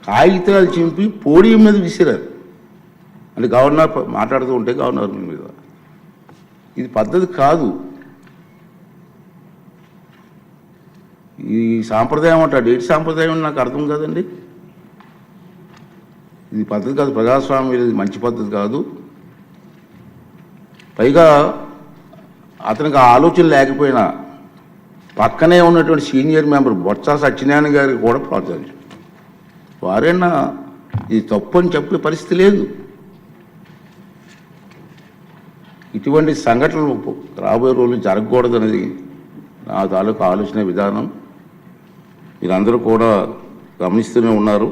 కాగితాలు చింపి పోడియం మీద విసిరారు. అంటే గవర్నర్ మాట్లాడుతూ ఉంటే గవర్నర్ మీద. ఇది పద్ధతి కాదు. ఈ సాంప్రదాయం అంటాడు, ఏంటి సాంప్రదాయం నాకు అర్థం కాదండి. ఇది పద్ధతి కాదు, ప్రజాస్వామ్యం ఇది మంచి పద్ధతి కాదు. పైగా అతనికి ఆలోచన లేకపోయినా పక్కనే ఉన్నటువంటి సీనియర్ మెంబర్ బొత్స సత్యనారాయణ గారికి కూడా ప్రోత్సహించారు. వారైనా ఇది తప్పు అని చెప్పే పరిస్థితి లేదు. ఇటువంటి సంఘటనలు రాబోయే రోజులు జరగకూడదు అనేది నా తాలూకు ఆలోచన విధానం. మీరందరూ కూడా గమనిస్తూనే ఉన్నారు.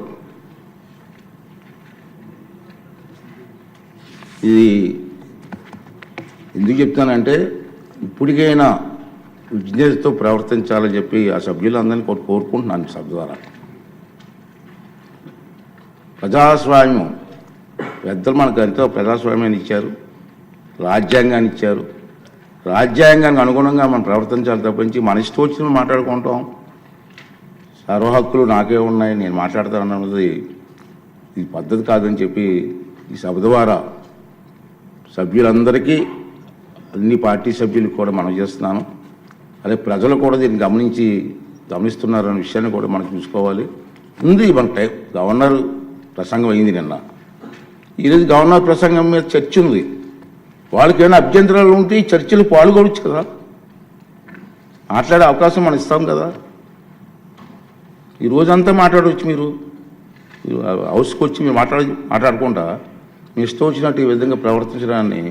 ఇది ఎందుకు చెప్తానంటే ఇప్పటికైనా విజ్ఞతతో ప్రవర్తించాలని చెప్పి ఆ సభ్యులందరినీ కోరుకుంటున్నాను. సభ ద్వారా ప్రజాస్వామ్యం పెద్దలు మనకు ఎంతో ప్రజాస్వామ్యాన్ని ఇచ్చారు, రాజ్యాంగాన్ని ఇచ్చారు. రాజ్యాంగానికి అనుగుణంగా మనం ప్రవర్తించాలి తప్పించి మన ఇష్టం వచ్చిన మాట్లాడుకుంటాం. సర్వ హక్కులు నాకే ఉన్నాయి, నేను మాట్లాడతాను అన్నది ఇది పద్ధతి కాదని చెప్పి ఈ సభ ద్వారా సభ్యులందరికీ, అన్ని పార్టీ సభ్యులకు కూడా మనం చేస్తున్నాను. అదే ప్రజలు కూడా దీన్ని గమనిస్తున్నారనే విషయాన్ని కూడా మనం చూసుకోవాలి. ఉంది మన గవర్నర్ ప్రసంగం అయింది నిన్న. ఈరోజు గవర్నర్ ప్రసంగం మీద చర్చ ఉంది. వాళ్ళకి ఏమైనా అభ్యంతరాలు ఉంటే ఈ చర్చలు పాల్గొనవచ్చు కదా, మాట్లాడే అవకాశం మనం ఇస్తాం కదా. ఈ రోజంతా మాట్లాడవచ్చు. మీరు హౌస్కి వచ్చి మీరు మాట్లాడకుండా మీ ఇష్టం వచ్చినట్టు ఈ విధంగా ప్రవర్తించడాన్ని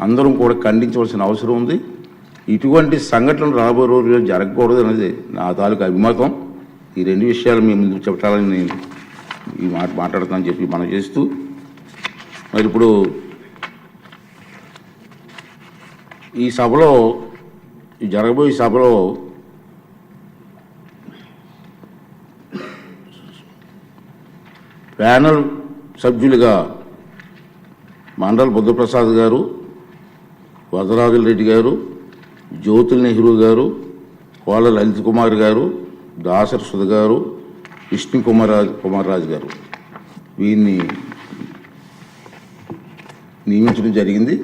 అందరం కూడా ఖండించవలసిన అవసరం ఉంది. ఇటువంటి సంఘటనలు రాబోయే రోజుల్లో జరగకూడదు అనేది నా తాలూకు అభిమతం. ఈ రెండు విషయాలు మీ ముందుకు చెప్పాలని నేను ఈ మాట్లాడతానని చెప్పి మనం చేస్తూ, మరి ఇప్పుడు ఈ సభలో, ఈ జరగబోయే సభలో ప్యానల్ సభ్యులుగా మండల్ బుద్ధప్రసాద్ గారు, వరదరాజుల రెడ్డి గారు, జ్యోతుల్ నెహ్రూ గారు, కోళ్ళ లలిత్ కుమార్ గారు, దాసర్ సుధ గారు, విష్ణు కుమార్ రాజు గారు వీరిని నియమించడం జరిగింది.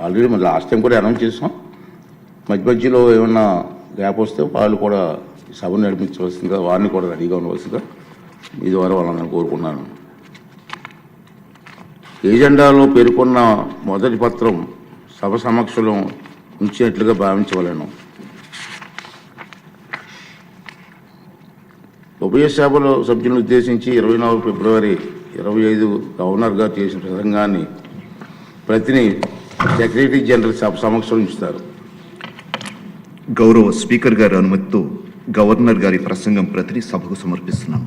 ఆల్రెడీ మరి లాస్ట్ టైం కూడా అనౌన్స్ చేసాం. మధ్యలో ఏమన్నా గ్యాప్ వస్తే వాళ్ళు కూడా సభను నడిపించవలసిందిగా, వారిని కూడా రెడీగా ఉండవలసిందిగా మీ ద్వారా వాళ్ళని కోరుకున్నాను. ఏజెండాలో పేర్కొన్న మొదటి పత్రం సభ సమక్షంలో ఉంచినట్లుగా భావించవలను. ఉభయ సభలో సభ్యులను ఉద్దేశించి 24 ఫిబ్రవరి 25 గవర్నర్ గారు చేసిన ప్రసంగాన్ని ప్రతిని సెక్రటరీ జనరల్ సభ సమక్షంలో ఉంచుతారు. గౌరవ స్పీకర్ గారి అనుమతితో గవర్నర్ గారి ప్రసంగం ప్రతిని సభకు సమర్పిస్తున్నాం.